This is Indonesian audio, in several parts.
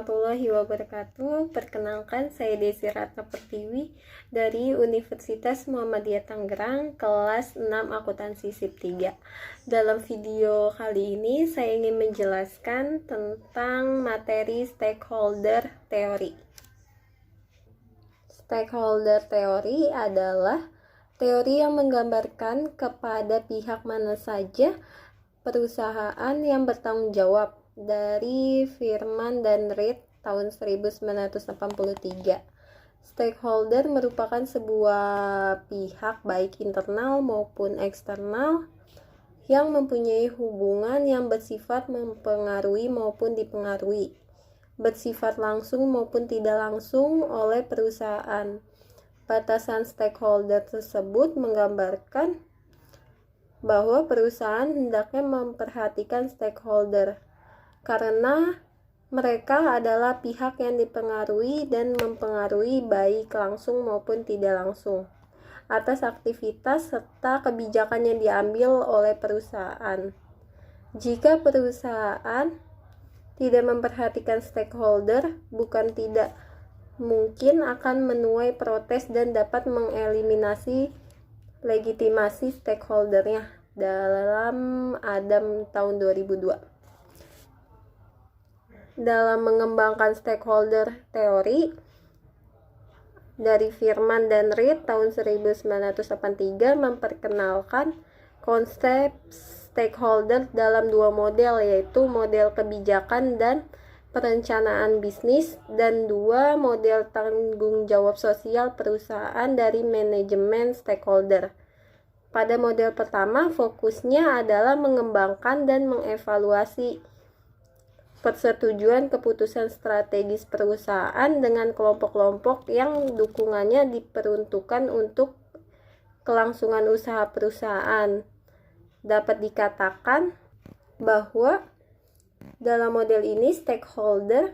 warahmatullahi wabarakatuh. Perkenalkan, saya Desi Ratna Pertiwi dari Universitas Muhammadiyah Tangerang, kelas 6 Akuntansi SIP 3. Dalam video kali ini, saya ingin menjelaskan tentang materi stakeholder theory. Stakeholder theory adalah teori yang menggambarkan kepada pihak mana saja perusahaan yang bertanggung jawab dari Firman dan Reed tahun 1983. Stakeholder merupakan sebuah pihak baik internal maupun eksternal yang mempunyai hubungan yang bersifat mempengaruhi maupun dipengaruhi, bersifat langsung maupun tidak langsung oleh perusahaan. Batasan stakeholder tersebut menggambarkan bahwa perusahaan hendaknya memperhatikan stakeholder karena mereka adalah pihak yang dipengaruhi dan mempengaruhi baik langsung maupun tidak langsung atas aktivitas serta kebijakan yang diambil oleh perusahaan. Jika perusahaan tidak memperhatikan stakeholder, bukan tidak mungkin akan menuai protes dan dapat mengeliminasi legitimasi stakeholdernya dalam Adam tahun 2002. Dalam mengembangkan stakeholder teori dari Firman dan Reed tahun 1983 memperkenalkan konsep stakeholder dalam dua model, yaitu model kebijakan dan perencanaan bisnis dan dua model tanggung jawab sosial perusahaan dari manajemen stakeholder. Pada model pertama, fokusnya adalah mengembangkan dan mengevaluasi persetujuan keputusan strategis perusahaan dengan kelompok-kelompok yang dukungannya diperuntukkan untuk kelangsungan usaha perusahaan. Dapat dikatakan bahwa dalam model ini stakeholder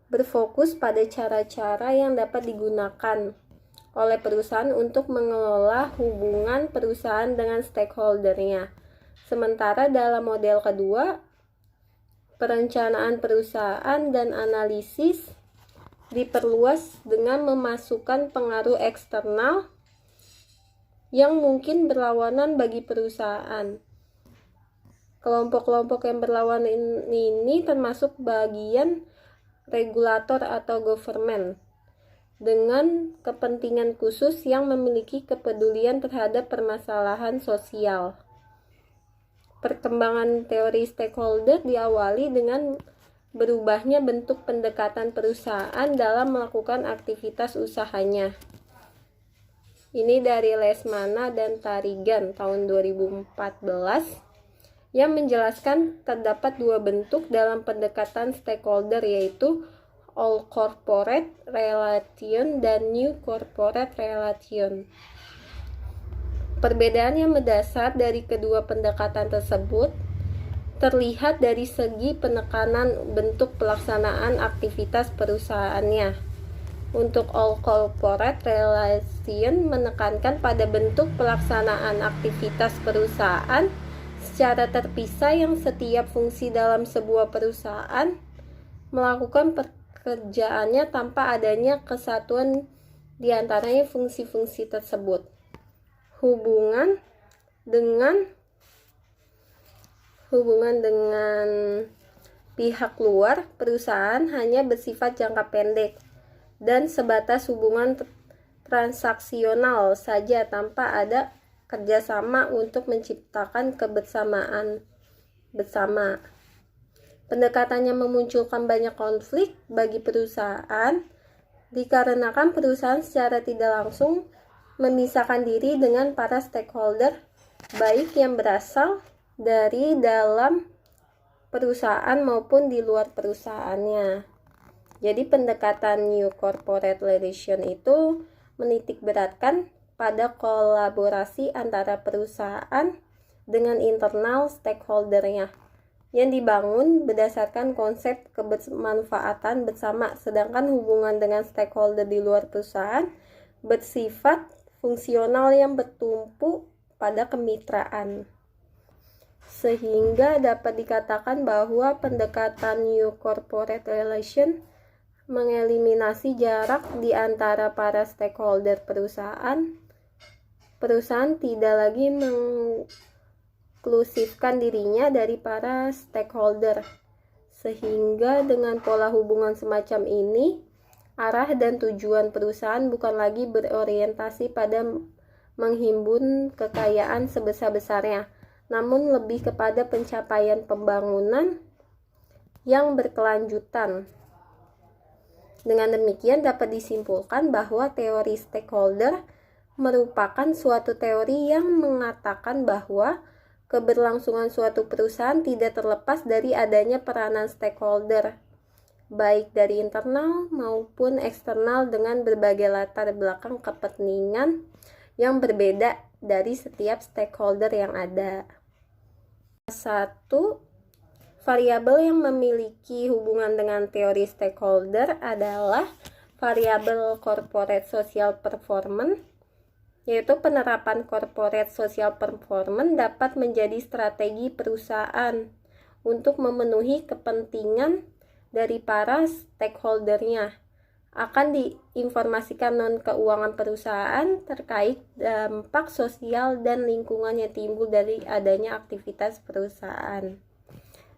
berfokus pada cara-cara yang dapat digunakan oleh perusahaan untuk mengelola hubungan perusahaan dengan stakeholdernya. Sementara dalam model kedua, perencanaan perusahaan dan analisis diperluas dengan memasukkan pengaruh eksternal yang mungkin berlawanan bagi perusahaan. Kelompok-kelompok yang berlawanan ini termasuk bagian regulator atau government dengan kepentingan khusus yang memiliki kepedulian terhadap permasalahan sosial. Perkembangan teori stakeholder diawali dengan berubahnya bentuk pendekatan perusahaan dalam melakukan aktivitas usahanya. Ini dari Lesmana dan Tarigan tahun 2014 yang menjelaskan terdapat dua bentuk dalam pendekatan stakeholder, yaitu Old Corporate Relation dan New Corporate Relation. Perbedaan yang mendasar dari kedua pendekatan tersebut terlihat dari segi penekanan bentuk pelaksanaan aktivitas perusahaannya. Untuk All Corporate Relation menekankan pada bentuk pelaksanaan aktivitas perusahaan secara terpisah yang setiap fungsi dalam sebuah perusahaan melakukan pekerjaannya tanpa adanya kesatuan di antaranya fungsi-fungsi tersebut. Hubungan dengan pihak luar perusahaan hanya bersifat jangka pendek dan sebatas hubungan transaksional saja tanpa ada kerjasama untuk menciptakan kebersamaan bersama. Pendekatannya memunculkan banyak konflik bagi perusahaan dikarenakan perusahaan secara tidak langsung memisahkan diri dengan para stakeholder baik yang berasal dari dalam perusahaan maupun di luar perusahaannya. Jadi pendekatan New Corporate Relation itu menitik beratkan pada kolaborasi antara perusahaan dengan internal stakeholdernya yang dibangun berdasarkan konsep kebermanfaatan bersama, sedangkan hubungan dengan stakeholder di luar perusahaan bersifat fungsional yang bertumpu pada kemitraan. sehingga dapat dikatakan bahwa pendekatan New Corporate Relation mengeliminasi jarak di antara para stakeholder perusahaan. Perusahaan tidak lagi mengklusifkan dirinya dari para stakeholder, sehingga dengan pola hubungan semacam ini, arah dan tujuan perusahaan bukan lagi berorientasi pada menghimpun kekayaan sebesar-besarnya, namun lebih kepada pencapaian pembangunan yang berkelanjutan. Dengan demikian dapat disimpulkan bahwa teori stakeholder merupakan suatu teori yang mengatakan bahwa keberlangsungan suatu perusahaan tidak terlepas dari adanya peranan stakeholder, baik dari internal maupun eksternal dengan berbagai latar belakang kepentingan yang berbeda dari setiap stakeholder yang ada. Satu variabel yang memiliki hubungan dengan teori stakeholder adalah variabel corporate social performance, yaitu penerapan corporate social performance dapat menjadi strategi perusahaan untuk memenuhi kepentingan dari para stakeholdernya. Akan diinformasikan non-keuangan perusahaan terkait dampak sosial dan lingkungan yang timbul dari adanya aktivitas perusahaan.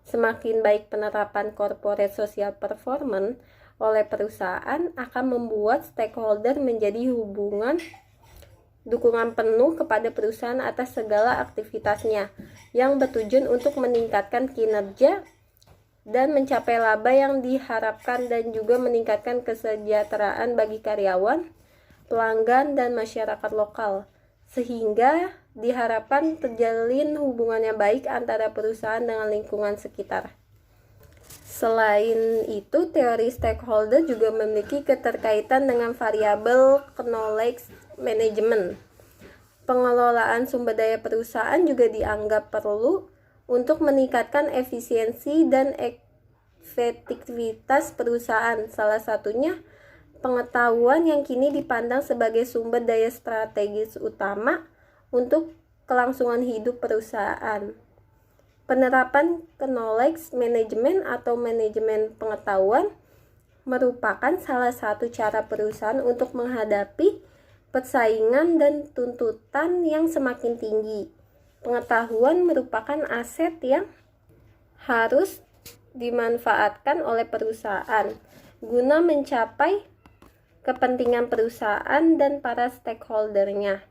Semakin baik penerapan corporate social performance oleh perusahaan akan membuat stakeholder menjadi hubungan dukungan penuh kepada perusahaan atas segala aktivitasnya yang bertujuan untuk meningkatkan kinerja dan mencapai laba yang diharapkan dan juga meningkatkan kesejahteraan bagi karyawan, pelanggan, dan masyarakat lokal, sehingga diharapkan terjalin hubungan yang baik antara perusahaan dengan lingkungan sekitar. Selain itu, teori stakeholder juga memiliki keterkaitan dengan variabel knowledge management. Pengelolaan sumber daya perusahaan juga dianggap perlu untuk meningkatkan efisiensi dan efektivitas perusahaan. Salah satunya pengetahuan yang kini dipandang sebagai sumber daya strategis utama untuk kelangsungan hidup perusahaan. Penerapan knowledge management atau manajemen pengetahuan merupakan salah satu cara perusahaan untuk menghadapi persaingan dan tuntutan yang semakin tinggi. Pengetahuan merupakan aset yang harus dimanfaatkan oleh perusahaan guna mencapai kepentingan perusahaan dan para stakeholdernya.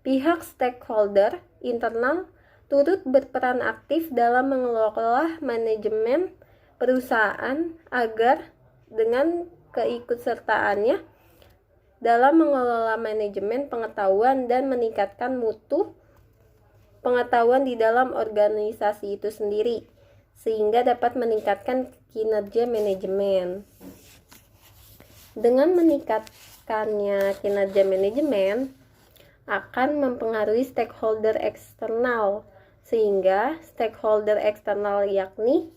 Pihak stakeholder internal turut berperan aktif dalam mengelola manajemen perusahaan agar dengan keikutsertaannya dalam mengelola manajemen pengetahuan dan meningkatkan mutu pengetahuan di dalam organisasi itu sendiri, sehingga dapat meningkatkan kinerja manajemen. Dengan meningkatkannya kinerja manajemen akan mempengaruhi stakeholder eksternal, sehingga stakeholder eksternal yakni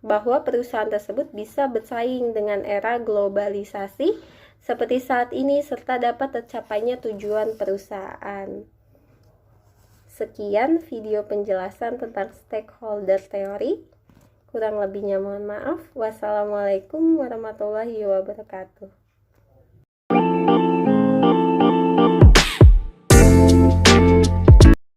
bahwa perusahaan tersebut bisa bersaing dengan era globalisasi seperti saat ini serta dapat tercapainya tujuan perusahaan. Sekian video penjelasan tentang stakeholder teori. Kurang lebihnya mohon maaf. Wassalamualaikum warahmatullahi wabarakatuh.